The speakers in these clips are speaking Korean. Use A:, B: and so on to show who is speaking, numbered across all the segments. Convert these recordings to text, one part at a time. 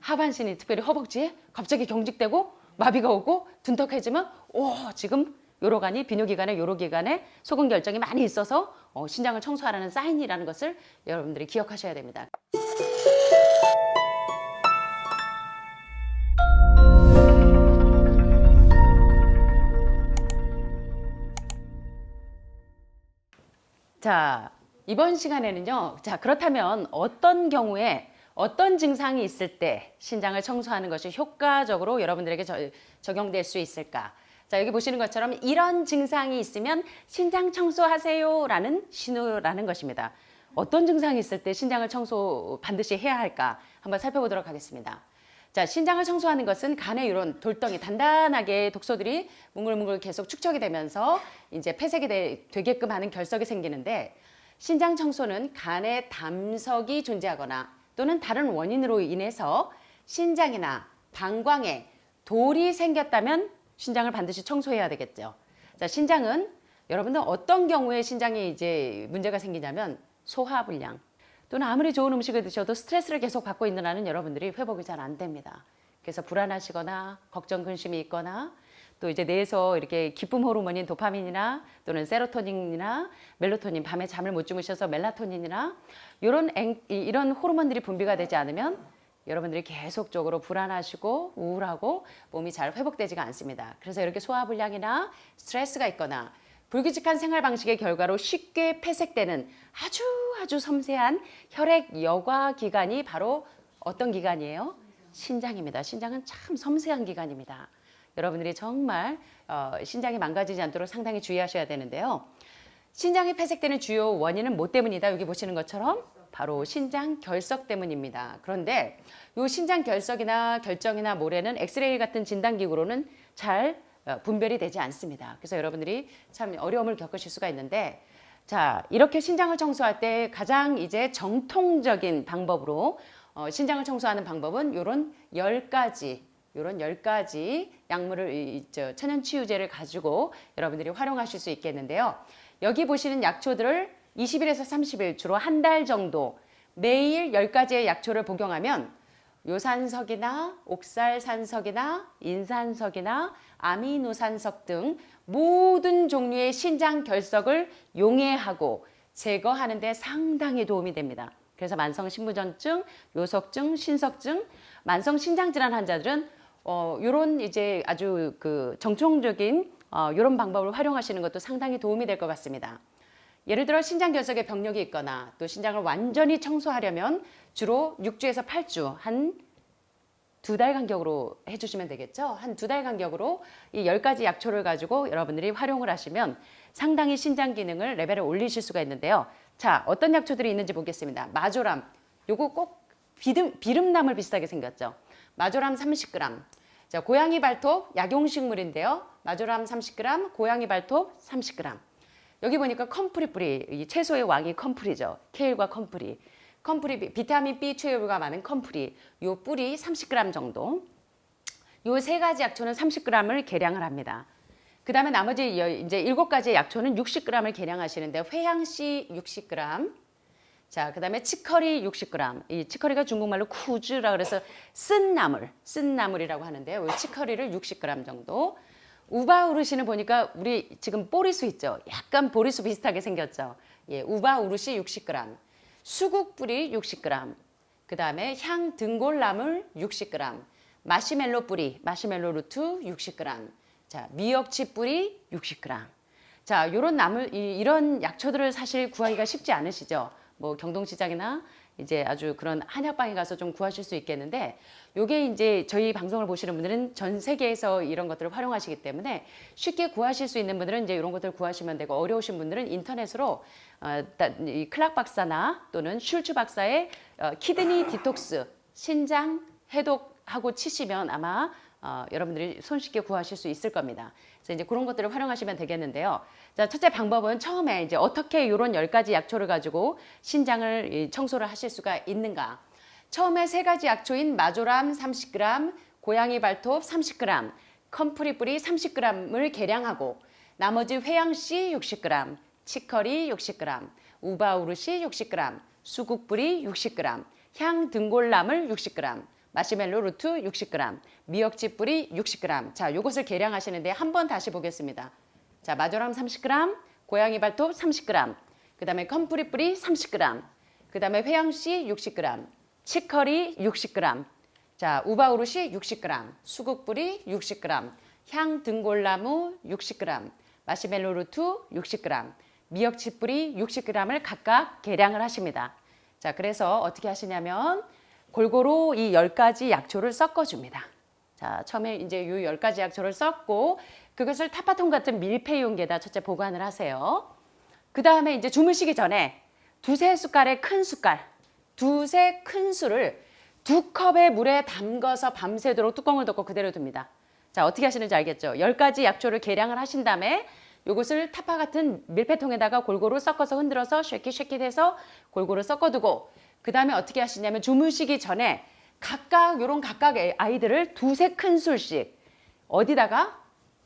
A: 하반신이 특별히 허벅지에 갑자기 경직되고 마비가 오고 둔탁해지면 지금 요로간이 비뇨기관에 요로기관에 소근 결정이 많이 있어서 신장을 청소하라는 사인이라는 것을 여러분들이 기억하셔야 됩니다. 자, 이번 시간에는요. 자, 그렇다면 어떤 경우에 어떤 증상이 있을 때 신장을 청소하는 것이 효과적으로 여러분들에게 적용될 수 있을까? 자, 여기 보시는 것처럼 이런 증상이 있으면 신장 청소하세요 라는 신호라는 것입니다. 어떤 증상이 있을 때 신장을 청소 반드시 해야 할까? 한번 살펴보도록 하겠습니다. 자, 신장을 청소하는 것은 간에 이런 돌덩이 단단하게 독소들이 뭉글뭉글 계속 축적이 되면서 이제 폐색이 되게끔 하는 결석이 생기는데, 신장 청소는 간에 담석이 존재하거나 또는 다른 원인으로 인해서 신장이나 방광에 돌이 생겼다면 신장을 반드시 청소해야 되겠죠. 자, 신장은 여러분들 어떤 경우에 신장에 이제 문제가 생기냐면 소화불량 또는 아무리 좋은 음식을 드셔도 스트레스를 계속 받고 있는 한은 여러분들이 회복이 잘 안 됩니다. 그래서 불안하시거나 걱정 근심이 있거나 또 이제 뇌에서 이렇게 기쁨 호르몬인 도파민이나 또는 세로토닌이나 멜로토닌, 밤에 잠을 못 주무셔서 멜라토닌이나 이런 호르몬들이 분비가 되지 않으면 여러분들이 계속적으로 불안하시고 우울하고 몸이 잘 회복되지가 않습니다. 그래서 이렇게 소화불량이나 스트레스가 있거나 불규칙한 생활 방식의 결과로 쉽게 폐색되는 아주 섬세한 혈액 여과 기관이 바로 어떤 기관이에요? 신장입니다. 신장은 참 섬세한 기관입니다. 여러분들이 정말 신장이 망가지지 않도록 상당히 주의하셔야 되는데요. 신장이 폐색되는 주요 원인은 뭐 때문이다? 여기 보시는 것처럼 바로 신장 결석 때문입니다. 그런데 이 신장 결석이나 결정이나 모래는 엑스레이 같은 진단기구로는 잘 분별이 되지 않습니다. 그래서 여러분들이 참 어려움을 겪으실 수가 있는데, 자, 이렇게 신장을 청소할 때 가장 이제 정통적인 방법으로 신장을 청소하는 방법은 이런 10가지 약물을 천연치유제를 가지고 여러분들이 활용하실 수 있겠는데요. 여기 보시는 약초들을 20일에서 30일 주로 한 달 정도 매일 10가지의 약초를 복용하면 요산석이나 옥살산석이나 인산석이나 아미노산석 등 모든 종류의 신장 결석을 용해하고 제거하는 데 상당히 도움이 됩니다. 그래서 만성 신부전증, 요석증, 신석증, 만성 신장질환 환자들은 요런 이제 아주 정통적인 요런 방법을 활용하시는 것도 상당히 도움이 될 것 같습니다. 예를 들어 신장 결석에 병력이 있거나 또 신장을 완전히 청소하려면 주로 6주에서 8주 한 2달 간격으로 해주시면 되겠죠. 한 2달 간격으로 이 10가지 약초를 가지고 여러분들이 활용을 하시면 상당히 신장 기능을 레벨을 올리실 수가 있는데요. 자, 어떤 약초들이 있는지 보겠습니다. 마조람, 요거 꼭 비름나물 비슷하게 생겼죠. 마조람 30g. 자, 고양이 발톱 약용식물인데요. 마조람 30g, 고양이 발톱 30g. 여기 보니까 컴프리 뿌리, 이 채소의 왕이 컴프리죠. 케일과 컴프리. 컴프리, 비타민 B 추유가 많은 컴프리. 요 뿌리 30g 정도. 요 세 가지 약초는 30g을 계량을 합니다. 그 다음에 나머지 이제 7가지의 약초는 60g을 계량하시는데, 회양씨 60g. 자, 그 다음에 치커리 60g. 이 치커리가 중국말로 쿠즈라 그래서 쓴 나물이라고 하는데요. 이 치커리를 60g 정도. 우바우르시는 보니까 우리 지금 보리수 있죠. 약간 보리수 비슷하게 생겼죠. 예, 우바우르시 60g. 수국뿌리 60g. 그 다음에 향등골나물 60g. 마시멜로 뿌리, 마시멜로 루트 60g. 자, 미역치 뿌리 60g. 자, 이런 약초들을 사실 구하기가 쉽지 않으시죠. 뭐 경동시장이나 이제 아주 그런 한약방에 가서 좀 구하실 수 있겠는데, 요게 이제 저희 방송을 보시는 분들은 전 세계에서 이런 것들을 활용하시기 때문에 쉽게 구하실 수 있는 분들은 이제 이런 것들을 구하시면 되고, 어려우신 분들은 인터넷으로 이 클락 박사나 또는 슐츠 박사의 키드니 디톡스, 신장 해독하고 치시면 아마 여러분들이 손쉽게 구하실 수 있을 겁니다. 그래서 이제 그런 것들을 활용하시면 되겠는데요. 자, 첫째 방법은 처음에 이제 어떻게 이런 10가지 약초를 가지고 신장을 청소를 하실 수가 있는가. 처음에 3가지 약초인 마조람 30g, 고양이 발톱 30g, 컴프리 뿌리 30g을 계량하고 나머지 회양씨 60g, 치커리 60g, 우바우르시 60g, 수국뿌리 60g, 향등골나물 60g, 마시멜로 루트 60g, 미역지 뿌리 60g. 자, 요것을 계량하시는데 한번 다시 보겠습니다. 자, 마조람 30g, 고양이 발톱 30g, 그 다음에 컴프리 뿌리 30g, 그 다음에 회양씨 60g, 치커리 60g, 자, 우바우루시 60g, 수국뿌리 60g, 향 등골나무 60g, 마시멜로 루트 60g, 미역치 뿌리 60g을 각각 계량을 하십니다. 자, 그래서 어떻게 하시냐면 골고루 이 10가지 약초를 섞어줍니다. 자, 처음에 이제 이 10가지 약초를 섞고 그것을 타파통 같은 밀폐 용기에다 첫째 보관을 하세요. 그 다음에 이제 주무시기 전에 두세 숟갈의 큰 숟갈, 두세 큰술을 2컵의 물에 담가서 밤새도록 뚜껑을 덮고 그대로 둡니다. 자, 어떻게 하시는지 알겠죠? 10가지 약초를 계량을 하신 다음에 이것을 타파 같은 밀폐통에다가 골고루 섞어서 흔들어서 쉐킷쉐킷해서 골고루 섞어두고 그 다음에 어떻게 하시냐면 주무시기 전에 요런 각각의 아이들을 두세 큰술씩 어디다가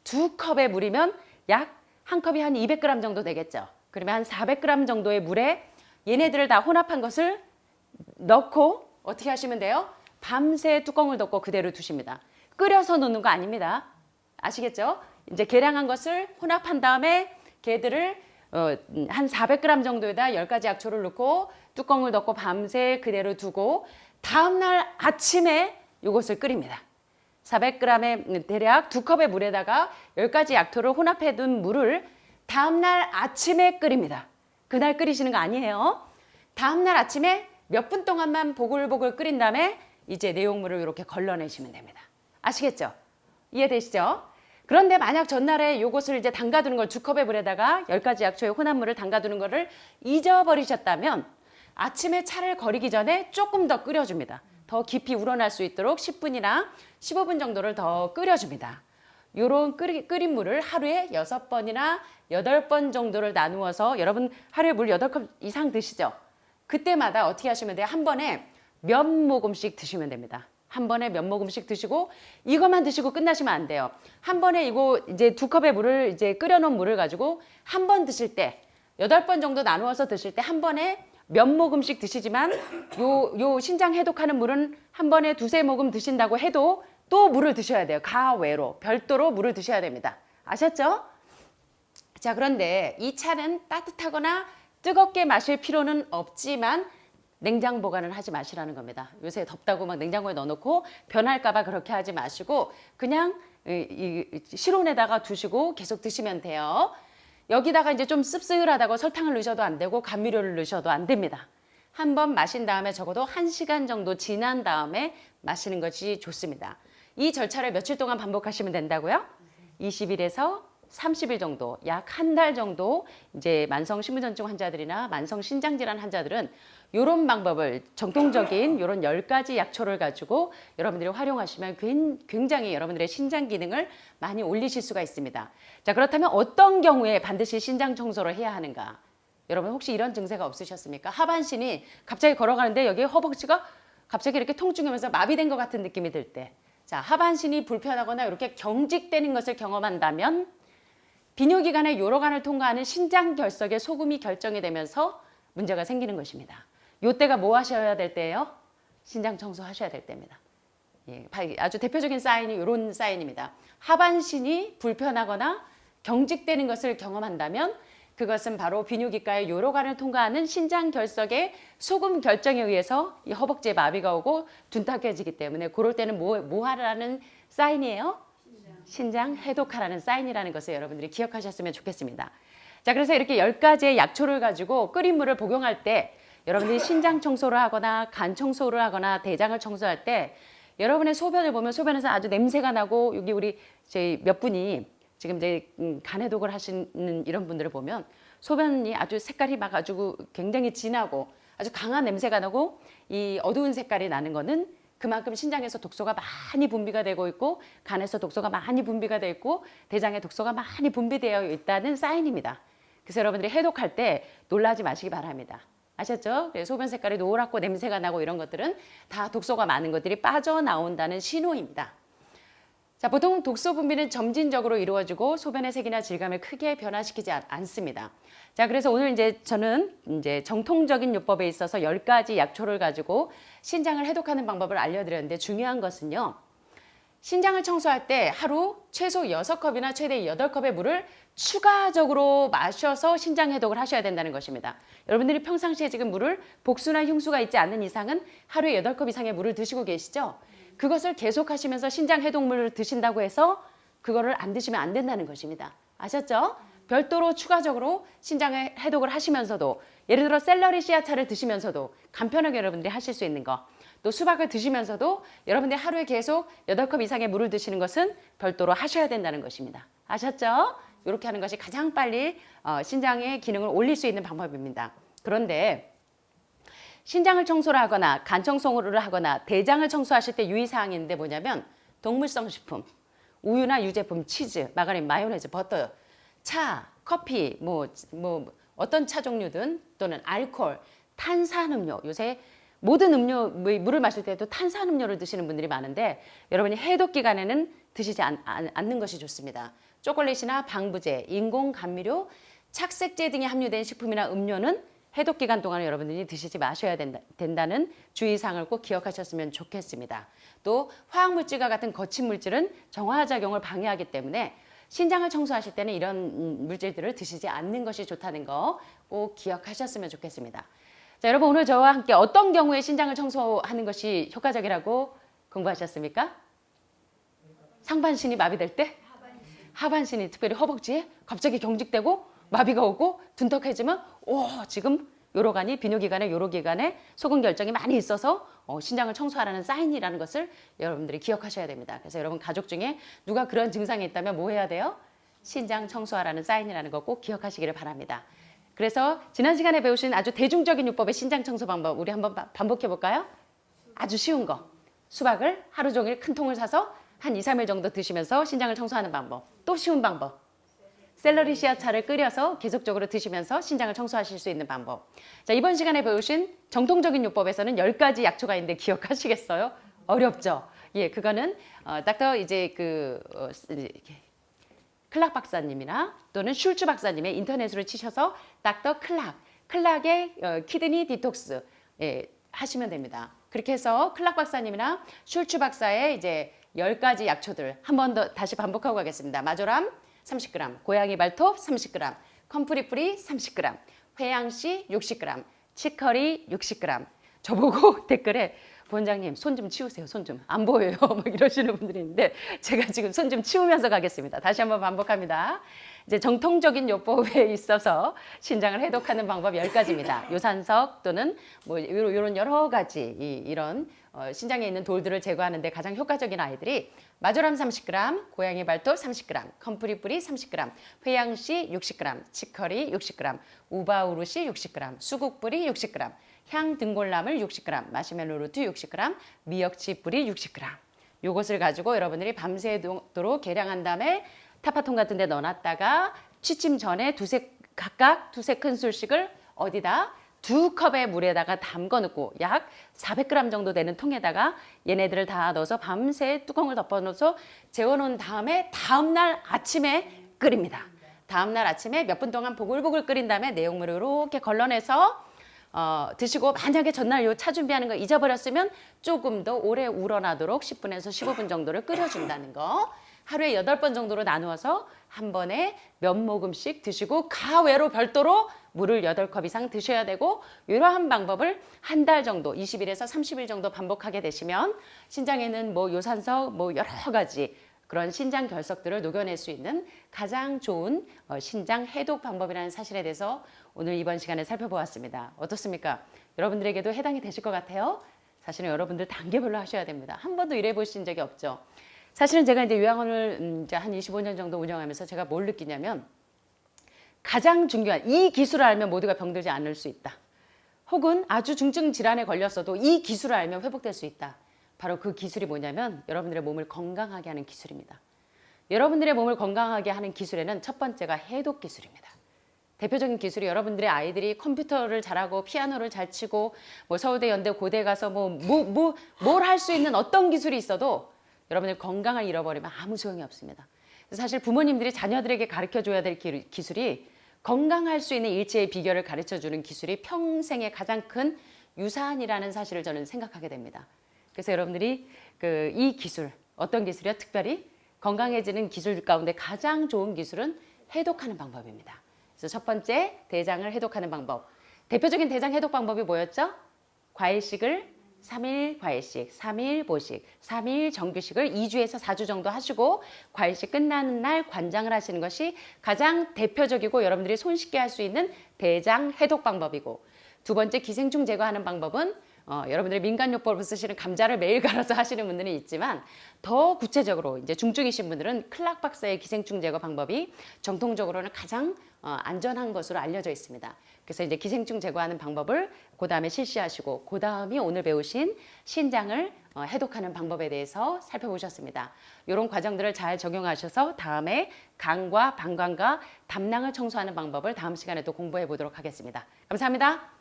A: 2컵의 물이면 약 한 컵이 한 200g 정도 되겠죠. 그러면 한 400g 정도의 물에 얘네들을 다 혼합한 것을 넣고 어떻게 하시면 돼요? 밤새 뚜껑을 덮고 그대로 두십니다. 끓여서 놓는 거 아닙니다. 아시겠죠? 이제 계량한 것을 혼합한 다음에 걔들을 한 400g 정도에다 10가지 약초를 넣고 뚜껑을 덮고 밤새 그대로 두고 다음날 아침에 이것을 끓입니다. 400g의 대략 2컵의 물에다가 10가지 약초를 혼합해 둔 물을 다음날 아침에 끓입니다. 그날 끓이시는 거 아니에요. 다음날 아침에 몇 분 동안만 보글보글 끓인 다음에 이제 내용물을 이렇게 걸러내시면 됩니다. 아시겠죠? 이해되시죠? 그런데 만약 전날에 요것을 이제 담가두는 걸 2컵의 물에다가 10가지 약초의 혼합물을 담가두는 거를 잊어버리셨다면 아침에 차를 거리기 전에 조금 더 끓여줍니다. 더 깊이 우러날 수 있도록 10분이나 15분 정도를 더 끓여줍니다. 요런 끓인 물을 하루에 6번이나 8번 정도를 나누어서 여러분 하루에 물 8컵 이상 드시죠? 그때마다 어떻게 하시면 돼요? 한 번에 몇 모금씩 드시면 됩니다. 한 번에 몇 모금씩 드시고 이것만 드시고 끝나시면 안 돼요. 한 번에 이거 이제 2컵의 물을 이제 끓여놓은 물을 가지고 한 번 드실 때 8번 정도 나누어서 드실 때 한 번에 몇 모금씩 드시지만 요 신장 해독하는 물은 한 번에 2-3모금 드신다고 해도 또 물을 드셔야 돼요. 가외로 별도로 물을 드셔야 됩니다. 아셨죠? 자, 그런데 이 차는 따뜻하거나 뜨겁게 마실 필요는 없지만 냉장 보관을 하지 마시라는 겁니다. 요새 덥다고 막 냉장고에 넣어놓고 변할까 봐 그렇게 하지 마시고 그냥 실온에다가 두시고 계속 드시면 돼요. 여기다가 이제 좀 씁쓸하다고 설탕을 넣으셔도 안 되고 감미료를 넣으셔도 안 됩니다. 한번 마신 다음에 적어도 1시간 정도 지난 다음에 마시는 것이 좋습니다. 이 절차를 며칠 동안 반복하시면 된다고요? 20일에서 30일 정도, 약 한 달 정도 이제 만성 신부전증 환자들이나 만성 신장질환 환자들은 이런 방법을 정통적인 이런 10가지 약초를 가지고 여러분들이 활용하시면 굉장히 여러분들의 신장 기능을 많이 올리실 수가 있습니다. 자, 그렇다면 어떤 경우에 반드시 신장 청소를 해야 하는가? 여러분 혹시 이런 증세가 없으셨습니까? 하반신이 갑자기 걸어가는데 여기 허벅지가 갑자기 이렇게 통증이면서 마비된 것 같은 느낌이 들 때, 자, 하반신이 불편하거나 이렇게 경직되는 것을 경험한다면 비뇨기관의 요로관을 통과하는 신장 결석에 소금이 결정이 되면서 문제가 생기는 것입니다. 요때가 뭐 하셔야 될 때예요? 신장 청소하셔야 될 때입니다. 예, 아주 대표적인 사인이 이런 사인입니다. 하반신이 불편하거나 경직되는 것을 경험한다면 그것은 바로 비뇨기과의 요로관을 통과하는 신장 결석의 소금 결정에 의해서 이 허벅지에 마비가 오고 둔탁해지기 때문에 그럴 때는 뭐 하라는 사인이에요? 신장 해독하라는 사인이라는 것을 여러분들이 기억하셨으면 좋겠습니다. 자, 그래서 이렇게 10가지의 약초를 가지고 끓인 물을 복용할 때 여러분들이 신장 청소를 하거나 간 청소를 하거나 대장을 청소할 때 여러분의 소변을 보면 소변에서 아주 냄새가 나고 여기 우리 저희 몇 분이 지금 이제 간 해독을 하시는 이런 분들을 보면 소변이 아주 색깔이 막 아주 굉장히 진하고 아주 강한 냄새가 나고 이 어두운 색깔이 나는 거는 그만큼 신장에서 독소가 많이 분비가 되고 있고 간에서 독소가 많이 분비가 되어 있고 대장에 독소가 많이 분비되어 있다는 사인입니다. 그래서 여러분들이 해독할 때 놀라지 마시기 바랍니다. 아셨죠? 소변 색깔이 노랗고 냄새가 나고 이런 것들은 다 독소가 많은 것들이 빠져나온다는 신호입니다. 자, 보통 독소 분비는 점진적으로 이루어지고 소변의 색이나 질감을 크게 변화시키지 않습니다. 자, 그래서 오늘 이제 저는 이제 정통적인 요법에 있어서 10가지 약초를 가지고 신장을 해독하는 방법을 알려드렸는데 중요한 것은요. 신장을 청소할 때 하루 최소 6컵이나 최대 8컵의 물을 추가적으로 마셔서 신장 해독을 하셔야 된다는 것입니다. 여러분들이 평상시에 지금 물을 복수나 흉수가 있지 않는 이상은 하루에 8컵 이상의 물을 드시고 계시죠? 그것을 계속 하시면서 신장 해독물을 드신다고 해서 그거를 안 드시면 안 된다는 것입니다. 아셨죠? 별도로 추가적으로 신장의 해독을 하시면서도 예를 들어 샐러리 씨앗차를 드시면서도 간편하게 여러분들이 하실 수 있는 거, 또 수박을 드시면서도 여러분들이 하루에 계속 8컵 이상의 물을 드시는 것은 별도로 하셔야 된다는 것입니다. 아셨죠? 이렇게 하는 것이 가장 빨리 신장의 기능을 올릴 수 있는 방법입니다. 그런데 신장을 청소를 하거나 간 청소를 하거나 대장을 청소하실 때 유의사항이 있는데 뭐냐면 동물성 식품, 우유나 유제품, 치즈, 마가린, 마요네즈, 버터, 차, 커피, 어떤 차 종류든 또는 알코올, 탄산음료, 요새 모든 음료, 물을 마실 때도 탄산음료를 드시는 분들이 많은데 여러분이 해독 기간에는 드시지 않는 것이 좋습니다. 초콜릿이나 방부제, 인공 감미료, 착색제 등이 함유된 식품이나 음료는 해독 기간 동안 여러분들이 드시지 마셔야 된다는 주의사항을 꼭 기억하셨으면 좋겠습니다. 또 화학물질과 같은 거친 물질은 정화작용을 방해하기 때문에 신장을 청소하실 때는 이런 물질들을 드시지 않는 것이 좋다는 거 꼭 기억하셨으면 좋겠습니다. 자, 여러분 오늘 저와 함께 어떤 경우에 신장을 청소하는 것이 효과적이라고 공부하셨습니까? 상반신이 마비될 때? 하반신이 특별히 허벅지에 갑자기 경직되고 마비가 오고 둔탁해지면 지금 요로간이 비뇨기관에 요로기관에 소근 결정이 많이 있어서 신장을 청소하라는 사인이라는 것을 여러분들이 기억하셔야 됩니다. 그래서 여러분 가족 중에 누가 그런 증상이 있다면 뭐 해야 돼요? 신장 청소하라는 사인이라는 거 꼭 기억하시기를 바랍니다. 그래서 지난 시간에 배우신 아주 대중적인 요법의 신장 청소 방법 우리 한번 반복해 볼까요? 아주 쉬운 거. 수박을 하루 종일 큰 통을 사서 한 2, 3일 정도 드시면서 신장을 청소하는 방법. 또 쉬운 방법. 샐러리 씨앗차를 끓여서 계속적으로 드시면서 신장을 청소하실 수 있는 방법. 자, 이번 시간에 배우신 정통적인 요법에서는 10가지 약초가 있는데 기억하시겠어요? 어렵죠? 예, 그거는 클락 박사님이나 또는 슐츠 박사님의 인터넷으로 치셔서 닥터 클락의 키드니 디톡스 하시면 됩니다. 그렇게 해서 클락 박사님이나 슐츠 박사의 이제 10가지 약초들 한 번 더 다시 반복하고 가겠습니다. 마조람 30g, 고양이 발톱 30g, 컴프리프리 30g, 회양씨 60g, 치커리 60g. 저보고 댓글에 본장님 손 좀 치우세요. 손 좀 안 보여요. 막 이러시는 분들이 있는데 제가 지금 손 좀 치우면서 가겠습니다. 다시 한번 반복합니다. 이제 정통적인 요법에 있어서 신장을 해독하는 방법 10가지입니다. 요산석 또는 이런 여러 가지 이런 신장에 있는 돌들을 제거하는 데 가장 효과적인 아이들이 마조람 30g, 고양이 발톱 30g, 컴프리뿌리 30g, 회양씨 60g, 치커리 60g, 우바우루시 60g, 수국뿌리 60g, 향등골나물 60g, 마시멜로 루트 60g, 미역치 뿌리 60g. 요것을 가지고 여러분들이 밤새도록 계량한 다음에 타파통 같은 데 넣어놨다가 취침 전에 각각 두세 큰술씩을 어디다 2컵의 물에다가 담궈 놓고 약 400g 정도 되는 통에다가 얘네들을 다 넣어서 밤새 뚜껑을 덮어놓아서 재워놓은 다음에 다음날 아침에 끓입니다. 다음날 아침에 몇 분 동안 보글보글 끓인 다음에 내용물을 이렇게 걸러내서 드시고 만약에 전날 요 차 준비하는 거 잊어버렸으면 조금 더 오래 우러나도록 10분에서 15분 정도를 끓여준다는 거. 하루에 8번 정도로 나누어서 한 번에 몇 모금씩 드시고 가외로 별도로 물을 8컵 이상 드셔야 되고 이러한 방법을 한 달 정도 20일에서 30일 정도 반복하게 되시면 신장에는 요산석 여러 가지 그런 신장 결석들을 녹여낼 수 있는 가장 좋은 신장 해독 방법이라는 사실에 대해서 오늘 이번 시간에 살펴보았습니다. 어떻습니까? 여러분들에게도 해당이 되실 것 같아요? 사실은 여러분들 단계별로 하셔야 됩니다. 한 번도 이래 보신 적이 없죠. 사실은 제가 이제 요양원을 이제 한 25년 정도 운영하면서 제가 뭘 느끼냐면 가장 중요한 이 기술을 알면 모두가 병들지 않을 수 있다. 혹은 아주 중증 질환에 걸렸어도 이 기술을 알면 회복될 수 있다. 바로 그 기술이 뭐냐면 여러분들의 몸을 건강하게 하는 기술입니다. 여러분들의 몸을 건강하게 하는 기술에는 첫 번째가 해독 기술입니다. 대표적인 기술이 여러분들의 아이들이 컴퓨터를 잘하고 피아노를 잘 치고 서울대, 연대, 고대 가서 뭘 할 수 있는 어떤 기술이 있어도 여러분들 건강을 잃어버리면 아무 소용이 없습니다. 사실 부모님들이 자녀들에게 가르쳐줘야 될 기술이 건강할 수 있는 일체의 비결을 가르쳐주는 기술이 평생의 가장 큰 유산이라는 사실을 저는 생각하게 됩니다. 그래서 여러분들이 이 기술, 어떤 기술이요? 특별히 건강해지는 기술 가운데 가장 좋은 기술은 해독하는 방법입니다. 그래서 첫 번째, 대장을 해독하는 방법. 대표적인 대장 해독 방법이 뭐였죠? 과일식을 3일 과일식, 3일 보식, 3일 정규식을 2주에서 4주 정도 하시고 과일식 끝나는 날 관장을 하시는 것이 가장 대표적이고 여러분들이 손쉽게 할 수 있는 대장 해독 방법이고, 두 번째 기생충 제거하는 방법은 여러분들이 민간요법으로 쓰시는 감자를 매일 갈아서 하시는 분들은 있지만, 더 구체적으로 이제 중증이신 분들은 클락 박사의 기생충 제거 방법이 정통적으로는 가장 안전한 것으로 알려져 있습니다. 그래서 이제 기생충 제거하는 방법을 그 다음에 실시하시고, 그 다음이 오늘 배우신 신장을 해독하는 방법에 대해서 살펴보셨습니다. 이런 과정들을 잘 적용하셔서 다음에 간과 방광과 담낭을 청소하는 방법을 다음 시간에 또 공부해 보도록 하겠습니다. 감사합니다.